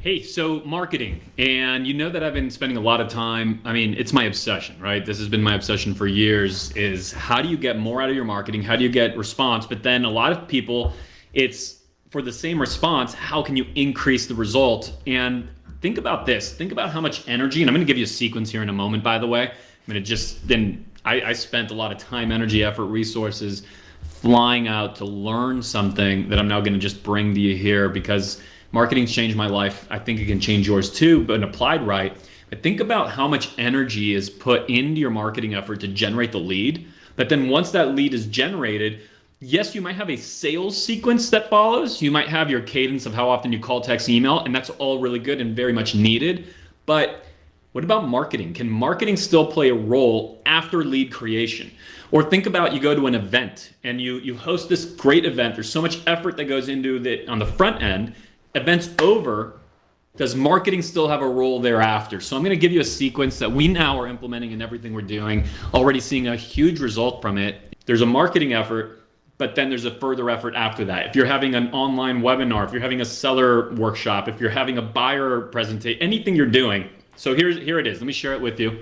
Hey, so marketing, and you know that I've been spending a lot of time. I mean, it's my obsession, right? This has been my obsession for years is how do you get more out of your marketing? How do you get response? But then a lot of people, it's for the same response, how can you increase the result? And think about this. Think about how much energy, and I'm going to give you a sequence here in a moment, by the way. I'm going to just then I spent a lot of time, energy, effort, resources flying out to learn something that I'm now going to just bring to you here because marketing's changed my life. I think it can change yours too, but applied right. But think about how much energy is put into your marketing effort to generate the lead. But then once that lead is generated, yes, you might have a sales sequence that follows. You might have your cadence of how often you call, text, email, and that's all really good and very much needed. But what about marketing? Can marketing still play a role after lead creation? Or think about you go to an event and you host this great event. There's so much effort that goes into it on the front end. Event's over. Does marketing still have a role thereafter? So I'm going to give you a sequence that we now are implementing in everything we're doing, already seeing a huge result from it. There's a marketing effort, but then there's a further effort after that. If you're having an online webinar, if you're having a seller workshop, if you're having a buyer presentation, anything you're doing. So here it is. Let me share it with you.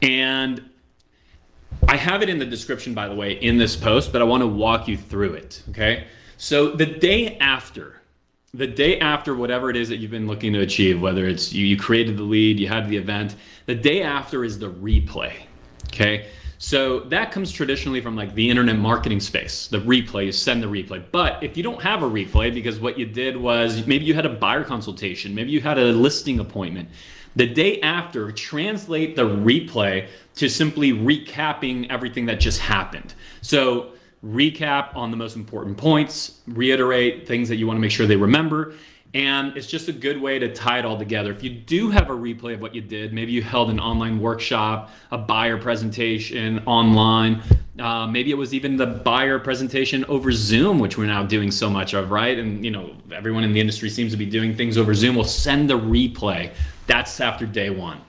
And I have it in the description, by the way, in this post, but I want to walk you through it, okay? So the day after whatever it is that you've been looking to achieve, whether it's you created the lead, you had the event, the day after is the replay, okay? So that comes traditionally from like the internet marketing space. The replay, you send the replay. But if you don't have a replay because what you did was maybe you had a buyer consultation, maybe you had a listing appointment, the day after, translate the replay to simply recapping everything that just happened. So recap on the most important points, reiterate things that you want to make sure they remember, and it's just a good way to tie it all together. If you do have a replay of what you did, maybe you held an online workshop, a buyer presentation online, maybe it was even the buyer presentation over Zoom, which we're now doing so much of, right? And you know, everyone in the industry seems to be doing things over Zoom. We'll send the replay. That's after day one.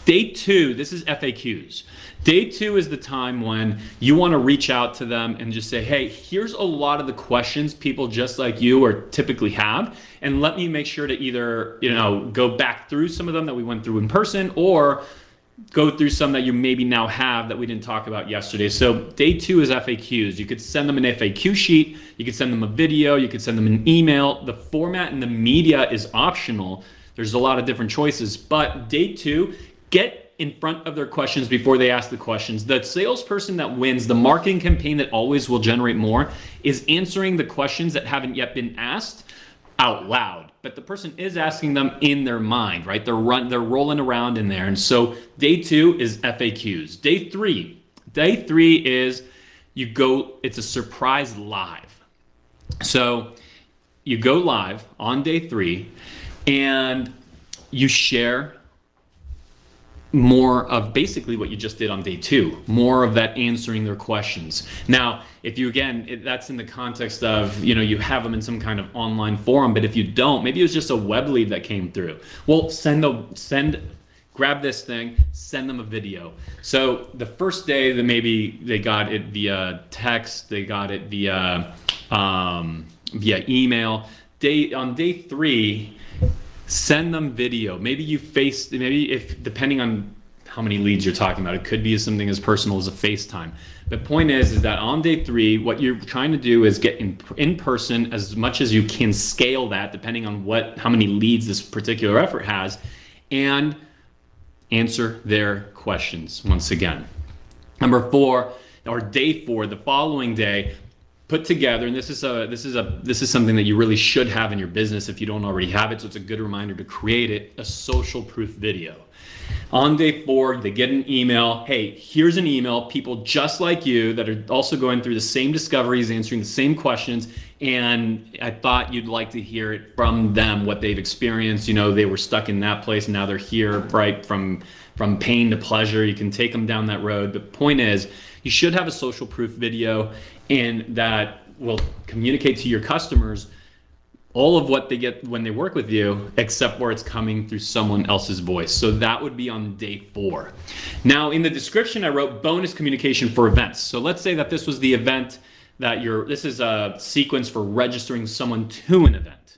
Day two, this is FAQs. Day two is the time when you want to reach out to them and just say, hey, here's a lot of the questions people just like you are typically have, and let me make sure to either, go back through some of them that we went through in person or go through some that you maybe now have that we didn't talk about yesterday. So day two is FAQs. You could send them an FAQ sheet, you could send them a video, you could send them an email. The format and the media is optional. There's a lot of different choices, but day two, get in front of their questions before they ask the questions. The salesperson that wins, the marketing campaign that always will generate more, is answering the questions that haven't yet been asked out loud. But the person is asking them in their mind, right? They're rolling around in there. And so day two is FAQs. Day three is it's a surprise live. So you go live on day three and you share more of basically what you just did on day two, more of that answering their questions. Now, if you, again, that's in the context of, you have them in some kind of online forum, but if you don't, maybe it was just a web lead that came through. Well, grab this thing, send them a video. So the first day that maybe they got it via text, they got it via email. On day three, send them video. Maybe if depending on how many leads you're talking about, it could be something as personal as a FaceTime. The point is that on day three, what you're trying to do is get in person as much as you can, scale that depending on how many leads this particular effort has, and answer their questions once again. Number four, or day four, the following day, put together, and this is something that you really should have in your business if you don't already have it, so it's a good reminder to create it, a social proof video. On day four, they get an email. Hey, here's an email, people just like you that are also going through the same discoveries, answering the same questions, and I thought you'd like to hear it from them, what they've experienced. They were stuck in that place, and now they're here, right, from pain to pleasure. You can take them down that road. The point is, you should have a social proof video, and that will communicate to your customers all of what they get when they work with you, except where it's coming through someone else's voice. So that would be on day four. Now, in the description, I wrote bonus communication for events. So let's say that this was the event that this is a sequence for registering someone to an event.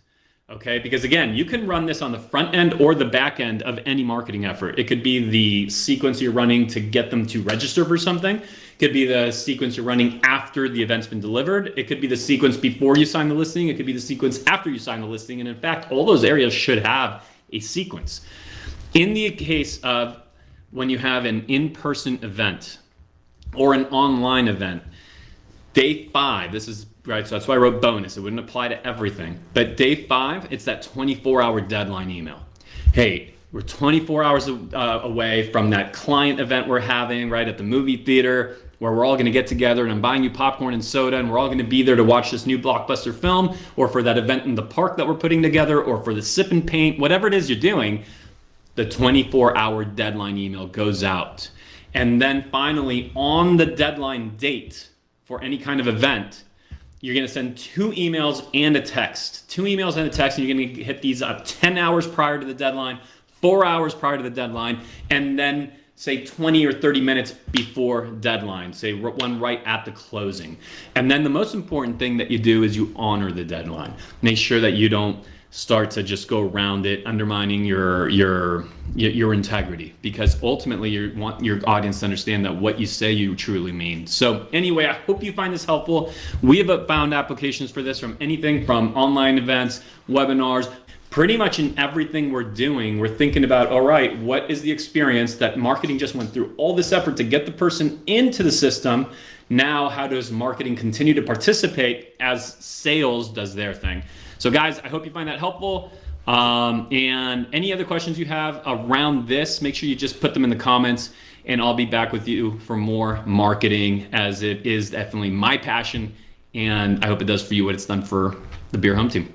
Okay, because again, you can run this on the front end or the back end of any marketing effort. It could be the sequence you're running to get them to register for something. It could be the sequence you're running after the event's been delivered. It could be the sequence before you sign the listing. It could be the sequence after you sign the listing. And in fact, all those areas should have a sequence. In the case of when you have an in-person event or an online event, day 5, this is right, so that's why I wrote bonus. It wouldn't apply to everything. But day 5, it's that 24-hour deadline email. Hey, we're 24 hours away from that client event we're having, right, at the movie theater, where we're all gonna get together and I'm buying you popcorn and soda and we're all gonna be there to watch this new blockbuster film, or for that event in the park that we're putting together, or for the sip and paint, whatever it is you're doing, the 24-hour deadline email goes out. And then finally, on the deadline date for any kind of event, you're gonna send 2 emails and a text. 2 emails and a text, and you're gonna hit these up 10 hours prior to the deadline, 4 hours prior to the deadline, and then say 20 or 30 minutes before deadline, say one right at the closing. And then the most important thing that you do is you honor the deadline. Make sure that you don't start to just go around it, undermining your integrity, because ultimately you want your audience to understand that what you say you truly mean. So anyway, I hope you find this helpful. We have found applications for this from anything from online events, webinars, pretty much in everything we're doing. We're thinking about, all right, what is the experience that marketing just went through all this effort to get the person into the system? Now, how does marketing continue to participate as sales does their thing? So guys, I hope you find that helpful. And any other questions you have around this, make sure you just put them in the comments, and I'll be back with you for more marketing, as it is definitely my passion, and I hope it does for you what it's done for the Beer Home team.